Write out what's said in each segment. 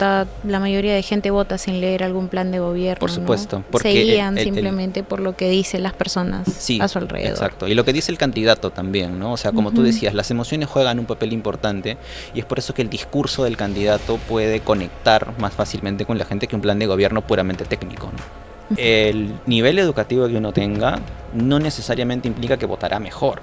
la mayoría de gente vota sin leer algún plan de gobierno, Por supuesto, ¿no? porque Se guían simplemente por lo que dicen las personas sí, a su alrededor. exacto. Y lo que dice el candidato también, ¿no? O sea, como tú decías, las emociones juegan un papel importante y es por eso que el discurso del candidato puede conectar más fácilmente con la gente que un plan de gobierno puramente técnico, ¿no? El nivel educativo que uno tenga no necesariamente implica que votará mejor.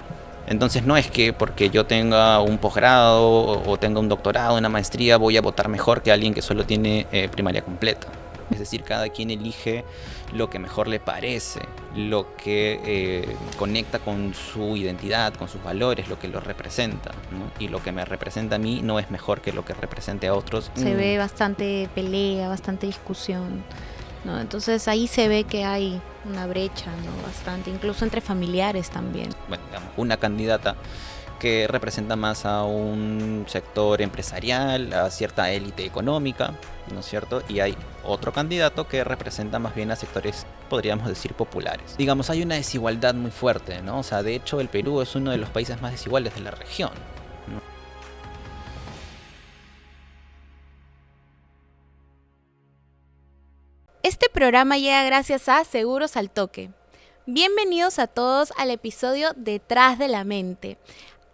Entonces no es que porque yo tenga un posgrado o tenga un doctorado, una maestría, voy a votar mejor que alguien que solo tiene primaria completa. Es decir, cada quien elige lo que mejor le parece, lo que conecta con su identidad, con sus valores, lo que lo representa, ¿no? Y lo que me representa a mí no es mejor que lo que represente a otros. Se ve bastante pelea, bastante discusión, ¿no? Entonces ahí se ve que hay una brecha, ¿no? Bastante, incluso entre familiares también. Bueno, digamos, una candidata que representa más a un sector empresarial, a cierta élite económica, ¿no es cierto? Y hay otro candidato que representa más bien a sectores, podríamos decir, populares. Digamos, hay una desigualdad muy fuerte, ¿no? O sea, de hecho, el Perú es uno de los países más desiguales de la región, ¿no? Este programa llega gracias a Seguros al Toque. Bienvenidos a todos al episodio Detrás de la Mente.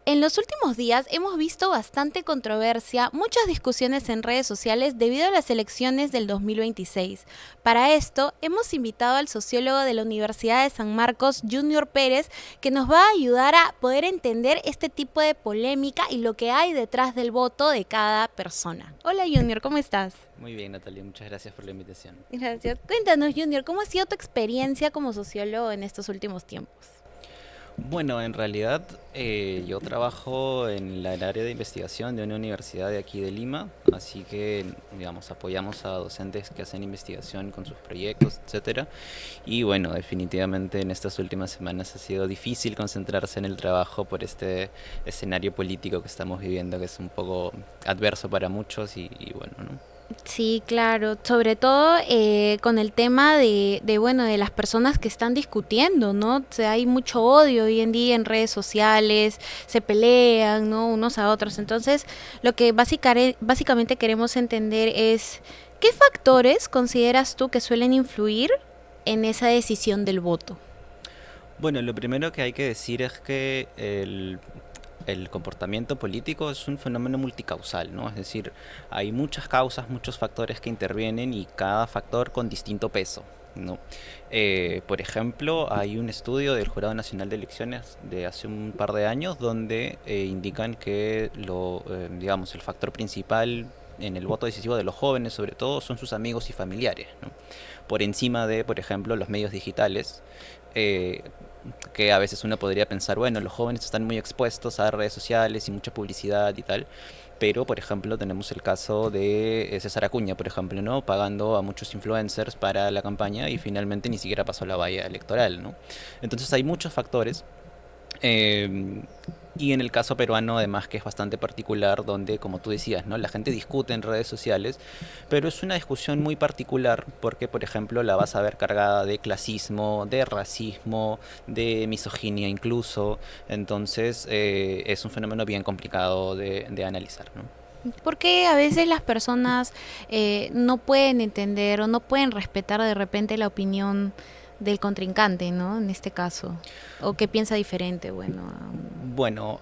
En los últimos días hemos visto bastante controversia, muchas discusiones en redes sociales debido a las elecciones del 2026. Para esto, hemos invitado al sociólogo de la Universidad de San Marcos, Junior Pérez, que nos va a ayudar a poder entender este tipo de polémica y lo que hay detrás del voto de cada persona. Hola Junior, ¿cómo estás? Muy bien, Natalia, muchas gracias por la invitación. Gracias. Cuéntanos, Junior, ¿cómo ha sido tu experiencia como sociólogo en estos últimos tiempos? Bueno, en realidad yo trabajo en el área de investigación de una universidad de aquí de Lima, así que, digamos, apoyamos a docentes que hacen investigación con sus proyectos, etcétera. Y bueno, definitivamente en estas últimas semanas ha sido difícil concentrarse en el trabajo por este escenario político que estamos viviendo, que es un poco adverso para muchos y bueno, ¿no? Sí, claro, sobre todo con el tema bueno, de las personas que están discutiendo, ¿no? O sea, hay mucho odio hoy en día en redes sociales, se pelean, ¿no? Unos a otros. Entonces, lo que básicamente queremos entender es, ¿qué factores consideras tú que suelen influir en esa decisión del voto? Bueno, lo primero que hay que decir es que el comportamiento político es un fenómeno multicausal, ¿no? Es decir, hay muchas causas, muchos factores que intervienen y cada factor con distinto peso, ¿no? Por ejemplo, hay un estudio del Jurado Nacional de Elecciones de hace un par de años donde indican que digamos, el factor principal en el voto decisivo de los jóvenes, sobre todo, son sus amigos y familiares, ¿no? Por encima de, por ejemplo, los medios digitales, eh, que a veces uno podría pensar, bueno, los jóvenes están muy expuestos a redes sociales y mucha publicidad y tal, pero por ejemplo tenemos el caso de César Acuña, por ejemplo, ¿no? Pagando a muchos influencers para la campaña y finalmente ni siquiera pasó la valla electoral, ¿no? Entonces hay muchos factores eh, y en el caso peruano, además, que es bastante particular, donde, como tú decías, ¿no? La gente discute en redes sociales, pero es una discusión muy particular porque, por ejemplo, la vas a ver cargada de clasismo, de racismo, de misoginia incluso. Entonces, es un fenómeno bien complicado de analizar, ¿no? Porque a veces las personas no pueden entender o no pueden respetar de repente la opinión del contrincante, ¿no? En este caso. O que piensa diferente, bueno. Bueno,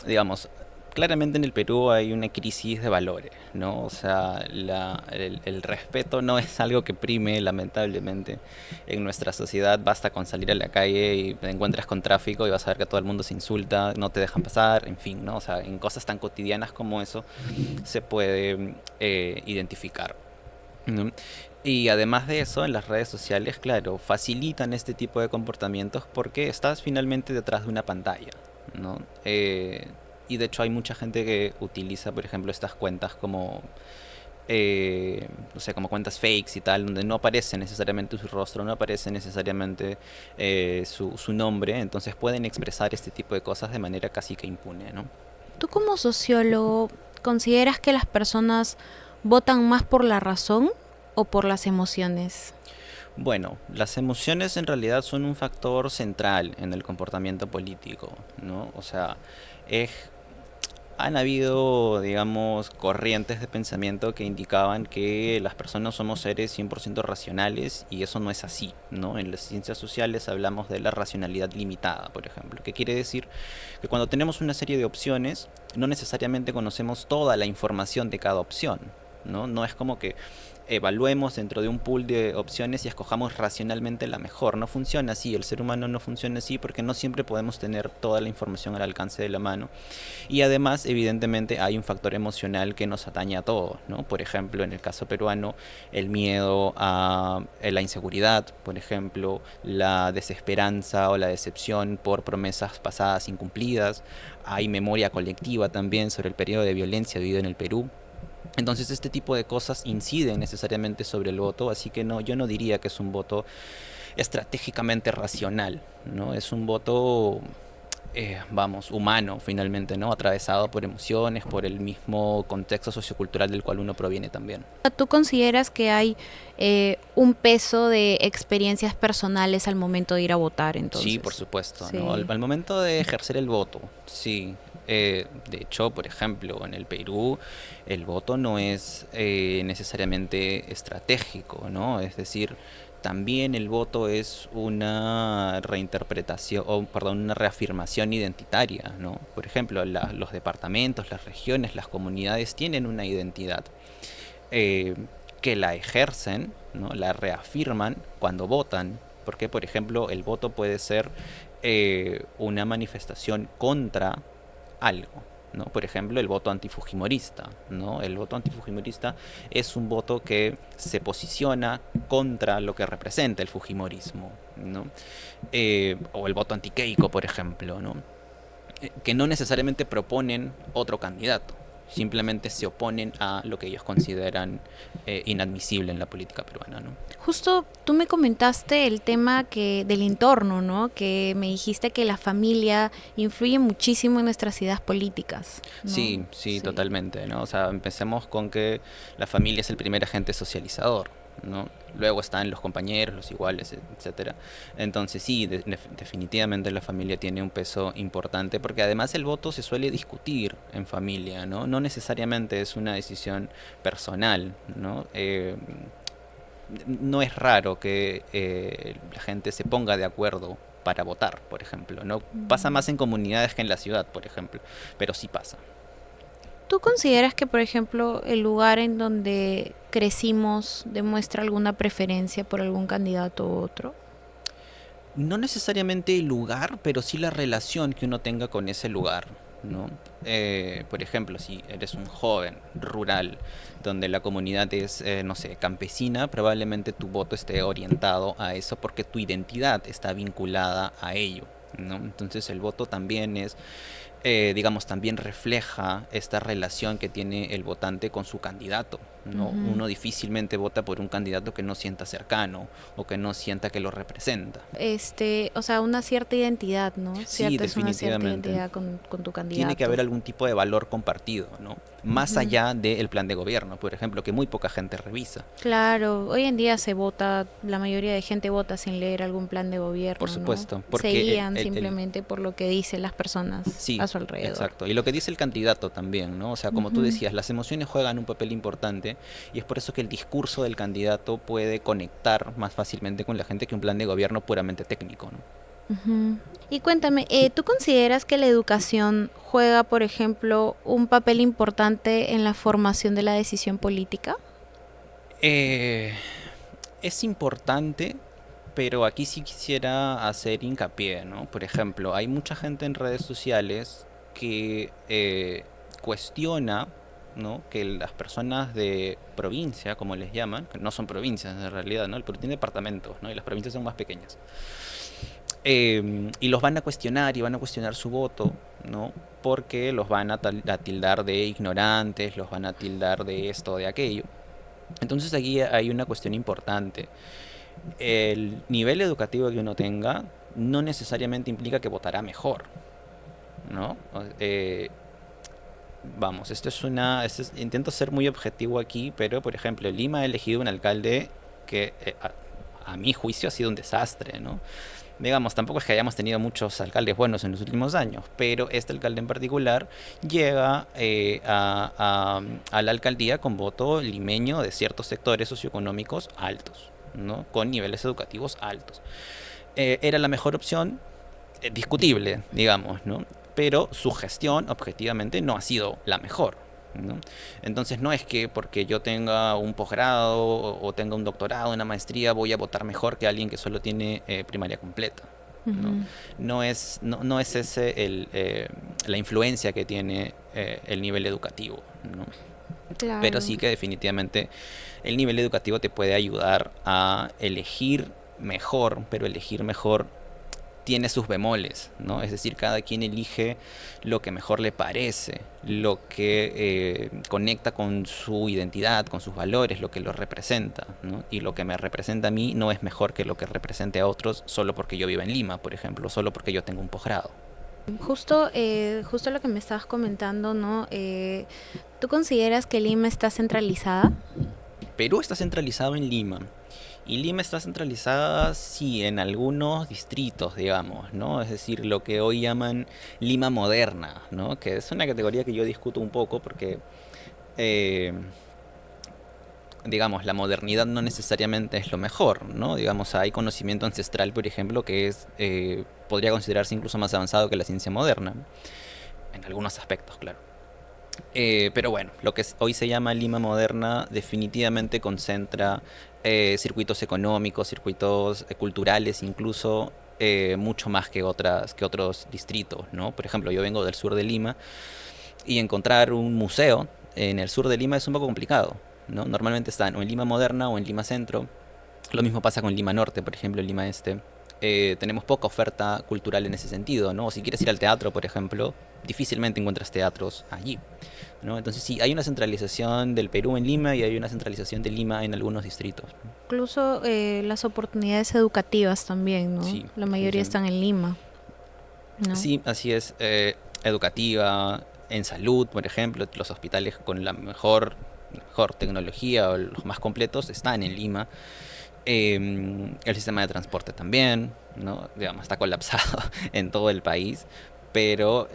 digamos, claramente en el Perú hay una crisis de valores, ¿no? O sea, el respeto no es algo que prime, lamentablemente, en nuestra sociedad. Basta con salir a la calle y te encuentras con tráfico y vas a ver que todo el mundo se insulta, no te dejan pasar, en fin, ¿no? O sea, en cosas tan cotidianas como eso se puede identificar, ¿no? Y además de eso, en las redes sociales, claro, facilitan este tipo de comportamientos porque estás finalmente detrás de una pantalla, ¿no? Y de hecho hay mucha gente que utiliza, por ejemplo, estas cuentas como, no sé, como cuentas fakes y tal, donde no aparece necesariamente su rostro, no aparece necesariamente su nombre, entonces pueden expresar este tipo de cosas de manera casi que impune, ¿no? ¿Tú como sociólogo consideras que las personas votan más por la razón o por las emociones? Bueno, las emociones en realidad son un factor central en el comportamiento político, ¿no? O sea, es Han habido, digamos, corrientes de pensamiento que indicaban que las personas somos seres 100% racionales y eso no es así, ¿no? En las ciencias sociales hablamos de la racionalidad limitada, por ejemplo, que quiere decir que cuando tenemos una serie de opciones, no necesariamente conocemos toda la información de cada opción, ¿no? No es como que evaluemos dentro de un pool de opciones y escojamos racionalmente la mejor. No funciona así, el ser humano no funciona así porque no siempre podemos tener toda la información al alcance de la mano. Y además, evidentemente, hay un factor emocional que nos atañe a todos, ¿no? Por ejemplo, en el caso peruano, el miedo a la inseguridad, por ejemplo, la desesperanza o la decepción por promesas pasadas incumplidas. Hay memoria colectiva también sobre el periodo de violencia vivido en el Perú. Entonces este tipo de cosas inciden necesariamente sobre el voto, así que no, yo no diría que es un voto estratégicamente racional, ¿no? Es un voto, vamos, humano finalmente, ¿no? Atravesado por emociones, por el mismo contexto sociocultural del cual uno proviene también. ¿Tú consideras que hay un peso de experiencias personales al momento de ir a votar Sí, por entonces? supuesto, ¿no? Sí. Al momento de ejercer el voto, sí. De hecho, por ejemplo, en el Perú el voto no es necesariamente estratégico, ¿no? Es decir, también el voto es una reinterpretación, o perdón, una reafirmación identitaria, ¿no? Por ejemplo, los departamentos, las regiones, las comunidades tienen una identidad eh, que la ejercen, ¿no? La reafirman cuando votan, porque por ejemplo el voto puede ser una manifestación contra algo, ¿no? Por ejemplo, el voto antifujimorista, ¿no? El voto antifujimorista es un voto que se posiciona contra lo que representa el fujimorismo, ¿no? O el voto antiqueico, por ejemplo, ¿no? Que no necesariamente proponen otro candidato, simplemente se oponen a lo que ellos consideran inadmisible en la política peruana, ¿no? Justo tú me comentaste el tema del entorno, ¿no? Que me dijiste que la familia influye muchísimo en nuestras ideas políticas, ¿no? Sí, sí, Sí. totalmente, ¿no? O sea, empecemos con que la familia es el primer agente socializador, ¿no? Luego están los compañeros, los iguales, etcétera. Entonces sí, definitivamente la familia tiene un peso importante porque además el voto se suele discutir en familia, ¿no? No necesariamente es una decisión personal, ¿no? No es raro que la gente se ponga de acuerdo para votar, por ejemplo, ¿no? Pasa Mm. más en comunidades que en la ciudad, por ejemplo, pero sí pasa. ¿Tú consideras que, por ejemplo, el lugar en donde crecimos demuestra alguna preferencia por algún candidato u otro? No necesariamente el lugar, pero sí la relación que uno tenga con ese lugar, ¿no? Por ejemplo, si eres un joven rural donde la comunidad es, no sé, campesina, probablemente tu voto esté orientado a eso porque tu identidad está vinculada a ello, ¿no? Entonces el voto también es digamos, también refleja esta relación que tiene el votante con su candidato, ¿no? Ujú. Uno difícilmente vota por un candidato que no sienta cercano o que no sienta que lo representa. O sea, una cierta identidad, ¿no? Sí, Es una cierta definitivamente. identidad con tu Tiene que candidato. haber algún tipo de valor compartido, ¿no? Más Ujú. allá del plan de gobierno, por ejemplo, que muy poca gente revisa. Claro, hoy en día se vota, la mayoría de gente vota sin leer algún plan de Por gobierno, ¿no? supuesto, Se porque guían simplemente por lo que dicen las personas a sí, su alrededor. exacto. Y lo que dice el candidato también, ¿no? O sea, como tú Ujú. decías, las emociones juegan un papel importante y es por eso que el discurso del candidato puede conectar más fácilmente con la gente que un plan de gobierno puramente técnico, ¿no? Ujú. Y cuéntame, ¿tú consideras que la educación juega, por ejemplo, un papel importante en la formación de la decisión política? Eh, es importante, pero aquí sí quisiera hacer hincapié, ¿no? Por ejemplo, hay mucha gente en redes sociales que cuestiona, ¿no? Que las personas de provincia, como les llaman, que no son provincias en realidad, ¿no? El Perú tiene departamentos, ¿no? Y las provincias son más pequeñas. Y los van a cuestionar y van a cuestionar su voto, ¿no? Porque los van a tildar de ignorantes, los van a tildar de esto o de aquello. Entonces aquí hay una cuestión importante. El nivel educativo que uno tenga no necesariamente implica que votará mejor, ¿no? Vamos, intento ser muy objetivo aquí, pero por ejemplo, Lima ha elegido un alcalde que a mi juicio ha sido un desastre, ¿no? Digamos, tampoco es que hayamos tenido muchos alcaldes buenos en los últimos años, pero este alcalde en particular llega a la alcaldía con voto limeño de ciertos sectores socioeconómicos altos, ¿no? Con niveles educativos altos. Era la mejor opción, discutible, digamos, ¿no? Pero su gestión, objetivamente, no ha sido la mejor, ¿no? Entonces no es que porque yo tenga un posgrado o tenga un doctorado, una maestría, voy a votar mejor que alguien que solo tiene primaria completa, ¿no? Ujú. No es ese la influencia que tiene el nivel educativo, ¿no? Pero Claro. sí que definitivamente el nivel educativo te puede ayudar a elegir mejor, pero elegir mejor tiene sus bemoles, ¿no? Es decir, cada quien elige lo que mejor le parece, lo que conecta con su identidad, con sus valores, lo que lo representa, ¿no? Y lo que me representa a mí no es mejor que lo que represente a otros solo porque yo vivo en Lima, por ejemplo, solo porque yo tengo un posgrado. Justo lo que me estabas comentando, ¿no? ¿Tú consideras que Lima está centralizada? Perú está centralizado en Lima. Y Lima está centralizada, sí, en algunos distritos, digamos, ¿no? Es decir, lo que hoy llaman Lima moderna, ¿no? Que es una categoría que yo discuto un poco porque eh, digamos, la modernidad no necesariamente es lo mejor, ¿no? Digamos, hay conocimiento ancestral, por ejemplo, que es podría considerarse incluso más avanzado que la ciencia moderna, en algunos aspectos, claro. Pero bueno, lo que hoy se llama Lima moderna definitivamente concentra circuitos económicos, circuitos culturales, incluso mucho más que otros distritos, ¿no? Por ejemplo, yo vengo del sur de Lima y encontrar un museo en el sur de Lima es un poco complicado, ¿no? Normalmente están o en Lima Moderna o en Lima Centro. Lo mismo pasa con Lima Norte, por ejemplo, en Lima Este. Tenemos poca oferta cultural en ese sentido, ¿no? O si quieres ir al teatro, por ejemplo, difícilmente encuentras teatros allí, ¿no? Entonces sí, hay una centralización del Perú en Lima y hay una centralización de Lima en algunos distritos, ¿no? Incluso las oportunidades educativas también, ¿no? Sí, La mayoría definitivamente. están en Lima, ¿no? Sí, así es. Educativa, en salud, por ejemplo, los hospitales con la mejor tecnología o los más completos están en Lima. El sistema de transporte también, ¿no? Digamos, está colapsado en todo el país, pero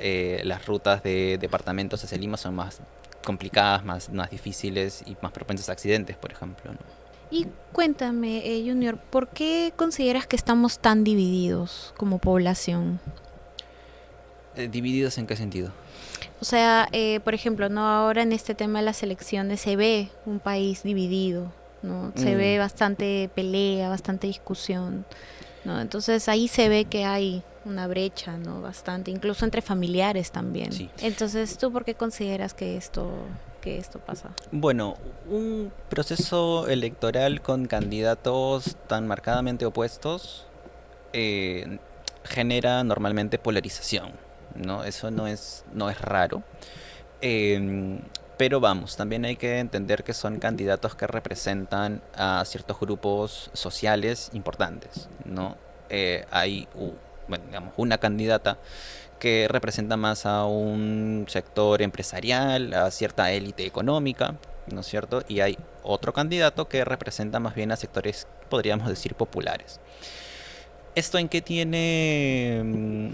las rutas de departamentos hacia Lima son más complicadas, más difíciles y más propensas a accidentes, por ejemplo, ¿no? Y cuéntame, Junior, ¿por qué consideras que estamos tan divididos como población? ¿Divididos en qué sentido? O sea, por ejemplo, no ahora en este tema de las elecciones se ve un país dividido, ¿no? Se ve Mm, bastante pelea, bastante discusión, ¿no? Entonces ahí se ve que hay una brecha, ¿no? Bastante, incluso entre familiares también. sí. Entonces, ¿tú por qué consideras que esto pasa? Bueno, un proceso electoral con candidatos tan marcadamente opuestos eh, genera normalmente polarización, ¿no? Eso no es raro. Em, pero vamos, también hay que entender que son candidatos que representan a ciertos grupos sociales importantes, ¿no? Bueno, digamos, una candidata que representa más a un sector empresarial, a cierta élite económica, ¿no es cierto? Y hay otro candidato que representa más bien a sectores, podríamos decir, populares. ¿Esto en qué tiene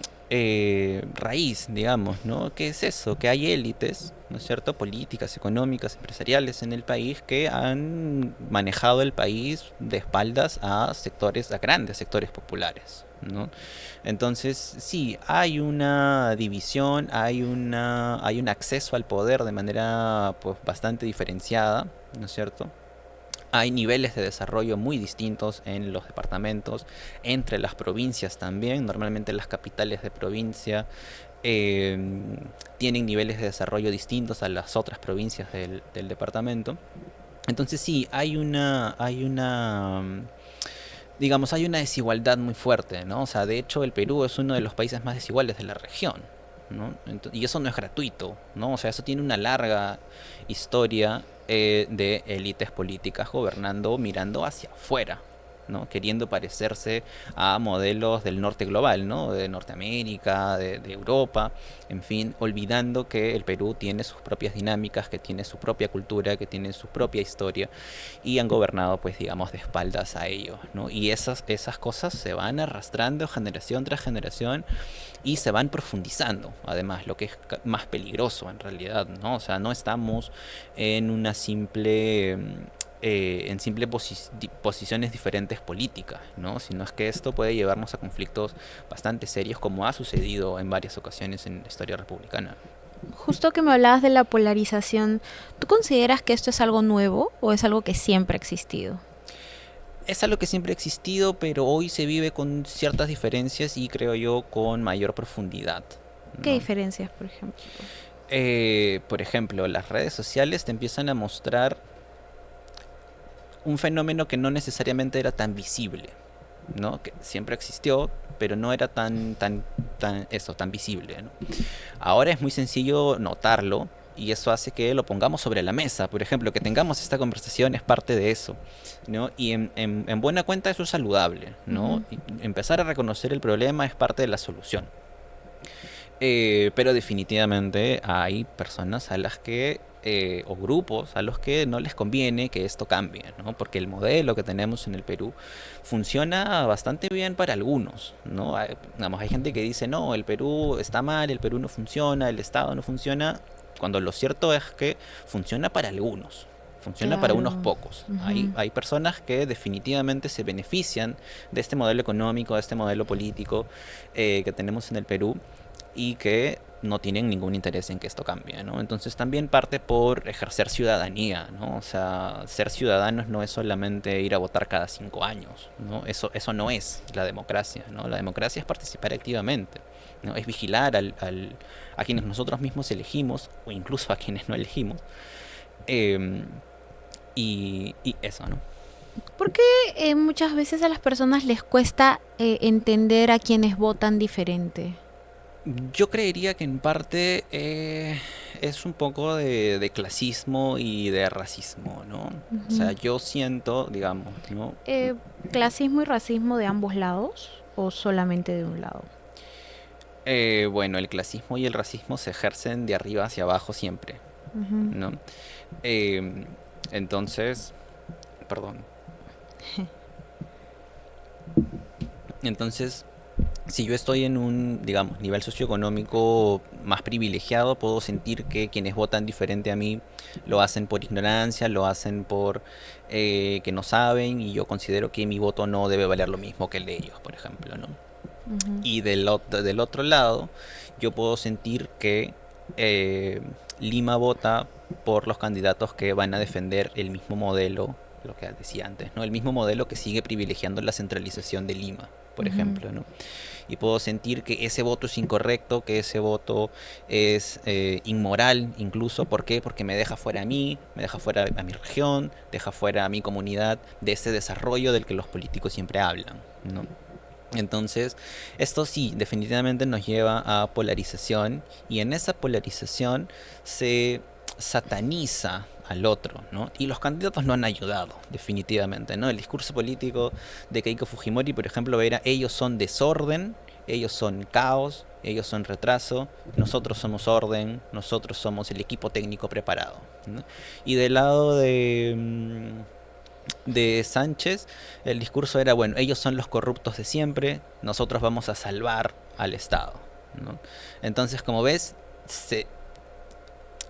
raíz, digamos, ¿no? ¿Qué es eso? Que hay élites, ¿no es cierto? Políticas, económicas, empresariales en el país que han manejado el país de espaldas a sectores, a grandes sectores populares, ¿no? Entonces, sí, hay una división, hay un acceso al poder de manera pues bastante diferenciada, ¿no es cierto? Hay niveles de desarrollo muy distintos en los departamentos, entre las provincias también. Normalmente las capitales de provincia eh, tienen niveles de desarrollo distintos a las otras provincias del departamento. Entonces sí, digamos, hay una desigualdad muy fuerte, ¿no? O sea, de hecho el Perú es uno de los países más desiguales de la región, ¿no? Y eso no es gratuito, ¿no? O sea, eso tiene una larga historia de élites políticas gobernando, mirando hacia afuera, ¿no? Queriendo parecerse a modelos del norte global, ¿no? De Norteamérica, de Europa, en fin, olvidando que el Perú tiene sus propias dinámicas, que tiene su propia cultura, que tiene su propia historia, y han gobernado, pues, digamos, de espaldas a ellos, ¿no? Y esas cosas se van arrastrando generación tras generación y se van profundizando, además, lo que es más peligroso en realidad, ¿no? O sea, no estamos en una simple posiciones diferentes políticas, ¿no? Sino es que esto puede llevarnos a conflictos bastante serios, como ha sucedido en varias ocasiones en la historia republicana. Justo que me hablabas de la polarización, ¿tú consideras que esto es algo nuevo o es algo que siempre ha existido? Es algo que siempre ha existido, pero hoy se vive con ciertas diferencias y creo yo con mayor profundidad, ¿Qué ¿no? diferencias, por ejemplo? Por ejemplo, las redes sociales te empiezan a mostrar un fenómeno que no necesariamente era tan visible, ¿no? Que siempre existió, pero no era tan visible, ¿no? Ahora es muy sencillo notarlo y eso hace que lo pongamos sobre la mesa. Por ejemplo, que tengamos esta conversación es parte de eso, ¿no? Y en buena cuenta eso es saludable, ¿no? Ujú. Y empezar a reconocer el problema es parte de la solución. Pero definitivamente hay personas a las que, o grupos a los que no les conviene que esto cambie, ¿no? Porque el modelo que tenemos en el Perú funciona bastante bien para algunos, ¿no? Digamos, hay gente que dice, no, el Perú está mal, el Perú no funciona, el Estado no funciona, cuando lo cierto es que funciona para algunos. Funciona para unos Claro. pocos. Hay, Ujú. hay personas que definitivamente se benefician de este modelo económico, de este modelo político que tenemos en el Perú y que no tienen ningún interés en que esto cambie, ¿no? Entonces también parte por ejercer ciudadanía, ¿no? O sea, ser ciudadanos no es solamente ir a votar cada 5 años, ¿no? Eso no es la democracia, ¿no? La democracia es participar activamente, ¿no? Es vigilar a quienes nosotros mismos elegimos, o incluso a quienes no elegimos, eh, y eso, ¿no? ¿Por qué muchas veces a las personas les cuesta entender a quienes votan diferente? Yo creería que en parte es un poco de clasismo y de racismo, ¿no? O sea, Ujú. yo siento, digamos, ¿no? Eh, ¿Clasismo y racismo de ambos lados o solamente de un lado? Bueno, el clasismo y el racismo se ejercen de arriba hacia abajo siempre, Ujú. ¿no? Eh, entonces, perdón. Entonces, si yo estoy en un, digamos, nivel socioeconómico más privilegiado, puedo sentir que quienes votan diferente a mí lo hacen por ignorancia, lo hacen por que no saben, y yo considero que mi voto no debe valer lo mismo que el de ellos, por ejemplo, ¿no? Ujú. Y del otro lado, yo puedo sentir que eh, Lima vota por los candidatos que van a defender el mismo modelo, lo que decía antes, ¿no? El mismo modelo que sigue privilegiando la centralización de Lima, por Ujú. ejemplo, ¿no? Y puedo sentir que ese voto es incorrecto, que ese voto es inmoral, incluso, ¿por qué? Porque me deja fuera a mí, me deja fuera a mi región, deja fuera a mi comunidad de ese desarrollo del que los políticos siempre hablan, ¿no? Entonces, esto sí, definitivamente nos lleva a polarización y en esa polarización se sataniza al otro, ¿no? Y los candidatos no han ayudado, definitivamente, ¿no? El discurso político de Keiko Fujimori, por ejemplo, era ellos son desorden, ellos son caos, ellos son retraso, nosotros somos orden, nosotros somos el equipo técnico preparado, ¿no? Y del lado de Sánchez, el discurso era, bueno, ellos son los corruptos de siempre, nosotros vamos a salvar al Estado, ¿no? Entonces, como ves,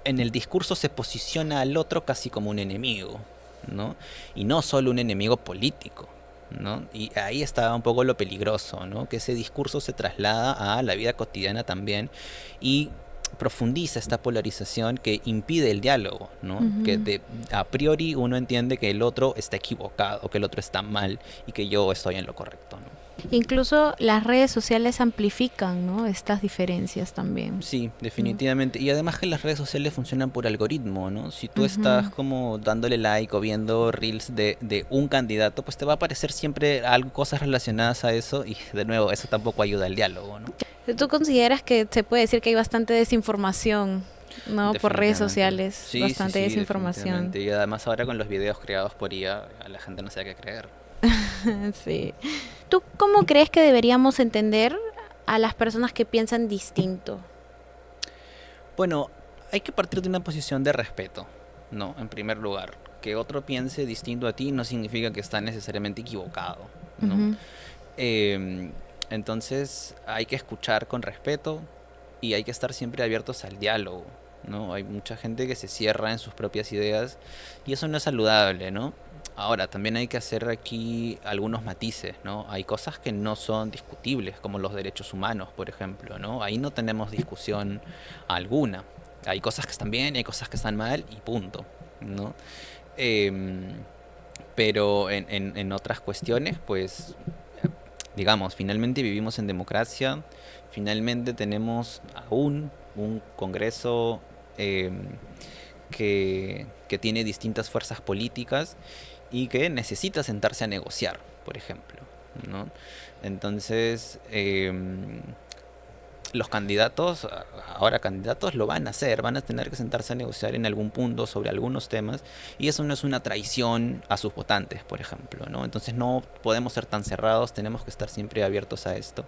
en el discurso se posiciona al otro casi como un enemigo, ¿no? Y no solo un enemigo político, ¿no? Y ahí está un poco lo peligroso, ¿no? Que ese discurso se traslada a la vida cotidiana también y profundiza esta polarización que impide el diálogo, ¿no? Que Ujú. a priori uno entiende que el otro está equivocado, que el otro está mal y que yo estoy en lo correcto, ¿no? Incluso las redes sociales amplifican, ¿no? Estas diferencias también, Sí, ¿no? definitivamente. Y además que las redes sociales funcionan por algoritmo, ¿no? Si tú estás Ujú. como dándole like o viendo reels de un candidato, pues te va a aparecer siempre algo, cosas relacionadas a eso y de nuevo, eso tampoco ayuda al diálogo, ¿no? ¿Tú consideras que se puede decir que hay bastante desinformación, ¿no? Por redes Definitivamente. sociales, Sí, sí, bastante sí, desinformación. definitivamente. Y además ahora con los videos creados por IA, a la gente no sabe qué creer. Sí. ¿Tú cómo crees que deberíamos entender a las personas que piensan distinto? Bueno, hay que partir de una posición de respeto, ¿no? En primer lugar, que otro piense distinto a ti no significa que está necesariamente equivocado, ¿no? Ujú. Em, entonces hay que escuchar con respeto y hay que estar siempre abiertos al diálogo, ¿no? Hay mucha gente que se cierra en sus propias ideas y eso no es saludable, ¿no? Ahora, también hay que hacer aquí algunos matices, ¿no? Hay cosas que no son discutibles, como los derechos humanos, por ejemplo, ¿no? Ahí no tenemos discusión alguna. Hay cosas que están bien y hay cosas que están mal y punto, ¿no? Em, pero en otras cuestiones, pues digamos, finalmente vivimos en democracia, finalmente tenemos aún un Congreso eh, que tiene distintas fuerzas políticas y que necesita sentarse a negociar, por ejemplo, ¿no? Entonces, los candidatos, ahora candidatos, lo van a hacer, van a tener que sentarse a negociar en algún punto sobre algunos temas y eso no es una traición a sus votantes, por ejemplo, ¿no? Entonces no podemos ser tan cerrados, tenemos que estar siempre abiertos a esto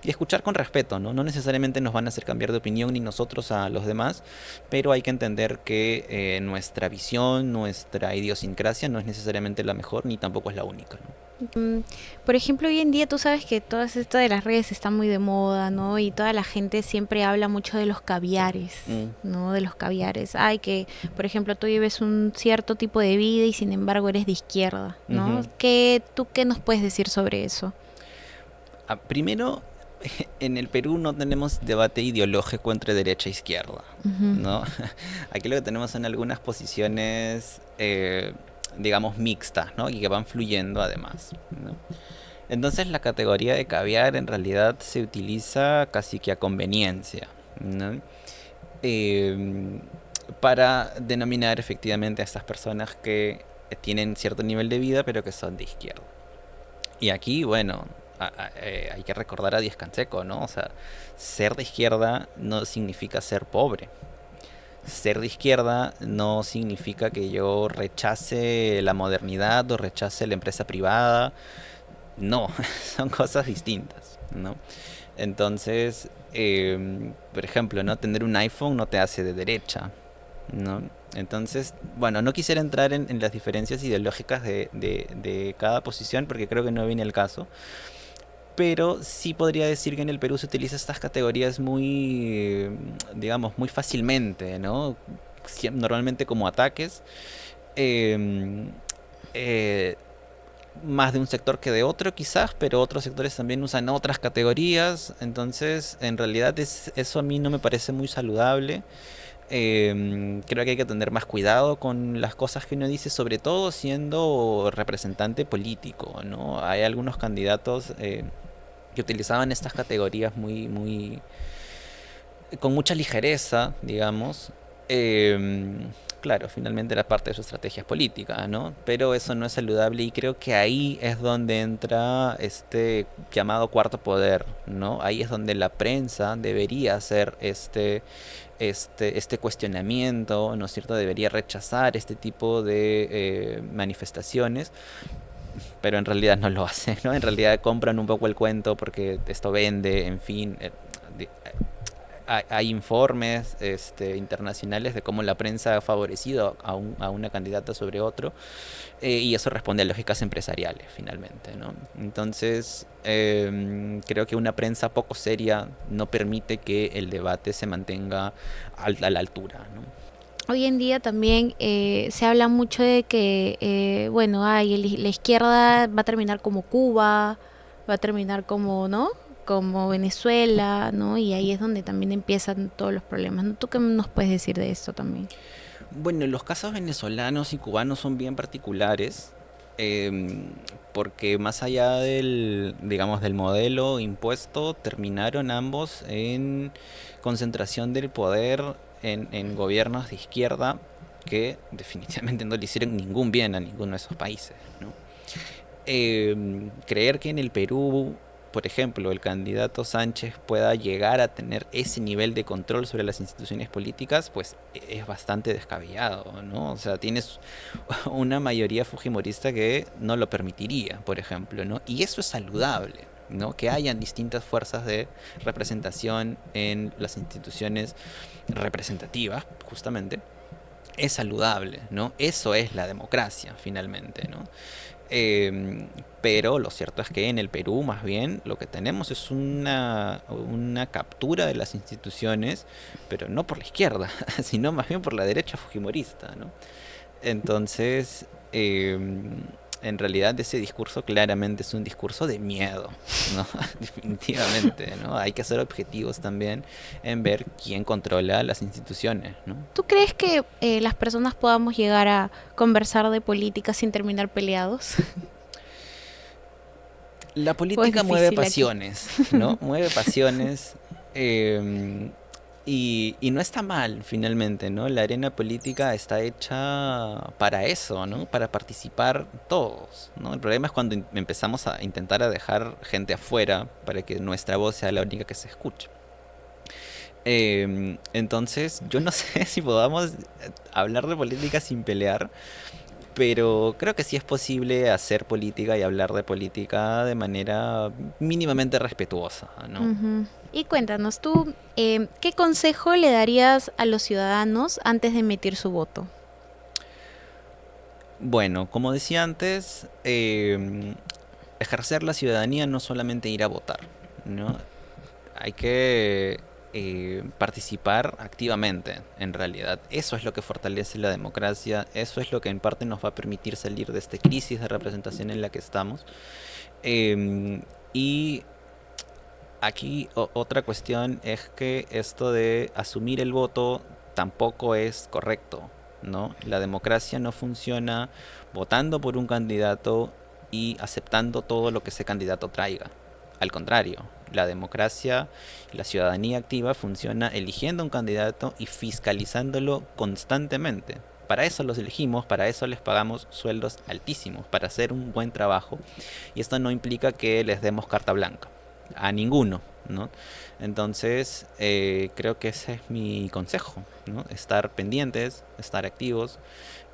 y escuchar con respeto, ¿no? No necesariamente nos van a hacer cambiar de opinión ni nosotros a los demás, pero hay que entender que nuestra visión, nuestra idiosincrasia no es necesariamente la mejor ni tampoco es la única, ¿no? Mm, Por ejemplo, hoy en día tú sabes que todo esto de las redes está muy de moda, ¿no? Y toda la gente siempre habla mucho de los caviares, Mm, ¿no? De los caviares. Ay, que, por ejemplo, tú vives un cierto tipo de vida y sin embargo eres de izquierda, ¿no? ujú. ¿Tú qué nos puedes decir sobre eso? Primero, en el Perú no tenemos debate ideológico entre derecha e izquierda, Ujú. ¿no? Aquí lo que tenemos son algunas posiciones, digamos, mixtas, ¿no? Y que van fluyendo además, ¿no? Entonces la categoría de caviar en realidad se utiliza casi que a conveniencia, ¿no? Em, para denominar efectivamente a estas personas que tienen cierto nivel de vida pero que son de izquierda. Y aquí, bueno, hay que recordar a Díaz Canseco, ¿no? O sea, ser de izquierda no significa ser pobre. Ser de izquierda no significa que yo rechace la modernidad o rechace la empresa privada. No, son cosas distintas, ¿no? Entonces, por ejemplo, ¿no? Tener un iPhone no te hace de derecha, ¿no? Entonces, bueno, no quisiera entrar en las diferencias ideológicas de cada posición porque creo que no viene el caso, pero sí podría decir que en el Perú se utilizan estas categorías muy, digamos, muy fácilmente, ¿no? Normalmente como ataques, eh, eh, más de un sector que de otro quizás, pero otros sectores también usan otras categorías, entonces en realidad eso a mí no me parece muy saludable. Creo que hay que tener más cuidado con las cosas que uno dice, sobre todo siendo representante político, ¿no? Hay algunos candidatos que utilizaban estas categorías con mucha ligereza, digamos. Claro, finalmente era parte de su estrategia política, ¿no? Pero eso no es saludable y creo que ahí es donde entra este llamado cuarto poder, ¿no? Ahí es donde la prensa debería hacer este cuestionamiento, ¿no es cierto? Debería rechazar este tipo de manifestaciones, pero en realidad no lo hacen, ¿no? En realidad compran un poco el cuento porque esto vende, en fin. Hay informes internacionales de cómo la prensa ha favorecido a una candidata sobre otro, y eso responde a lógicas empresariales finalmente, ¿no? Entonces, creo que una prensa poco seria no permite que el debate se mantenga a la altura, ¿no? Hoy en día también se habla mucho de que, bueno, la izquierda va a terminar como Cuba, va a terminar como, ¿no? Como Venezuela, ¿no? Y ahí es donde también empiezan todos los problemas, ¿no? ¿Tú qué nos puedes decir de esto también? Bueno, los casos venezolanos y cubanos son bien particulares, em, porque más allá del, digamos, del modelo impuesto, terminaron ambos en concentración del poder en gobiernos de izquierda que definitivamente no le hicieron ningún bien a ninguno de esos países, ¿no? Creer que en el Perú por ejemplo, el candidato Sánchez pueda llegar a tener ese nivel de control sobre las instituciones políticas, pues es bastante descabellado, ¿no? O sea, tienes una mayoría fujimorista que no lo permitiría, por ejemplo, ¿no? Y eso es saludable, ¿no? Que hayan distintas fuerzas de representación en las instituciones representativas, justamente, es saludable, ¿no? Eso es la democracia, finalmente, ¿no? Pero lo cierto es que en el Perú, más bien, lo que tenemos es una captura de las instituciones, pero no por la izquierda, sino más bien por la derecha fujimorista, ¿no? Entonces, en realidad ese discurso claramente es un discurso de miedo, ¿no? Definitivamente, ¿no? Hay que ser objetivos también en ver quién controla las instituciones, ¿no? ¿Tú crees que las personas podamos llegar a conversar de política sin terminar peleados? La ¿O es política mueve difícil aquí? pasiones, ¿no? Mueve pasiones. Y no está mal, finalmente, ¿no? La arena política está hecha para eso, ¿no? Para participar todos, ¿no? El problema es cuando empezamos a intentar a dejar gente afuera para que nuestra voz sea la única que se escuche. Entonces, yo no sé si podamos hablar de política sin pelear, pero creo que sí es posible hacer política y hablar de política de manera mínimamente respetuosa, ¿no? Ujú. Y cuéntanos, tú, ¿qué consejo le darías a los ciudadanos antes de emitir su voto? Bueno, como decía antes, ejercer la ciudadanía no solamente ir a votar, ¿no? Hay que participar activamente, en realidad. Eso es lo que fortalece la democracia, eso es lo que en parte nos va a permitir salir de esta crisis de representación en la que estamos. Y aquí otra cuestión es que esto de asumir el voto tampoco es correcto, ¿no? La democracia no funciona votando por un candidato y aceptando todo lo que ese candidato traiga. Al contrario, la democracia, la ciudadanía activa funciona eligiendo un candidato y fiscalizándolo constantemente. Para eso los elegimos, para eso les pagamos sueldos altísimos, para hacer un buen trabajo. Y esto no implica que les demos carta blanca a ninguno, ¿no? Entonces, creo que ese es mi consejo, ¿no? Estar pendientes, estar activos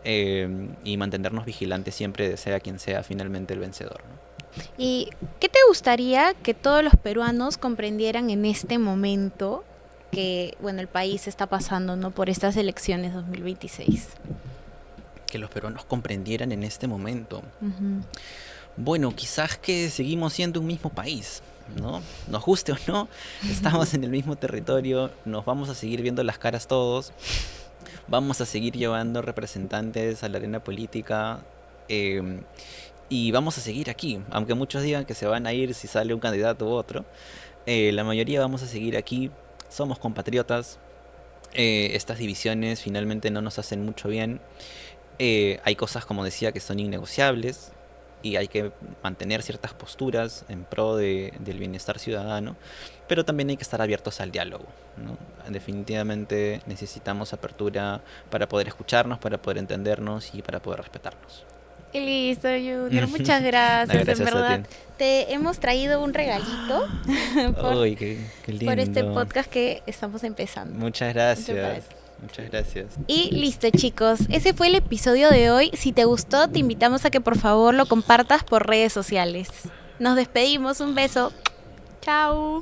y mantenernos vigilantes siempre, sea quien sea finalmente el vencedor, ¿no? ¿Y qué te gustaría que todos los peruanos comprendieran en este momento que, bueno, el país está pasando, ¿no? Por estas elecciones 2026? Que los peruanos comprendieran en este momento. Ujú. Bueno, quizás que seguimos siendo un mismo país, ¿no? Nos guste o no, estamos en el mismo territorio, nos vamos a seguir viendo las caras todos, vamos a seguir llevando representantes a la arena política y vamos a seguir aquí, aunque muchos digan que se van a ir si sale un candidato u otro, la mayoría vamos a seguir aquí, somos compatriotas, estas divisiones finalmente no nos hacen mucho bien, hay cosas, como decía, que son innegociables y hay que mantener ciertas posturas en pro del bienestar ciudadano, pero también hay que estar abiertos al diálogo, ¿no? Definitivamente necesitamos apertura para poder escucharnos, para poder entendernos y para poder respetarnos. Listo, Junior, muchas No, gracias. En gracias a verdad, ti. te hemos traído un regalito por, Uy, qué por este lindo. podcast que estamos empezando. Muchas ¿Qué te gracias. parece? Muchas gracias. Y listo, chicos, ese fue el episodio de hoy. Si te gustó, te invitamos a que por favor lo compartas por redes sociales. Nos despedimos, un beso. Chao.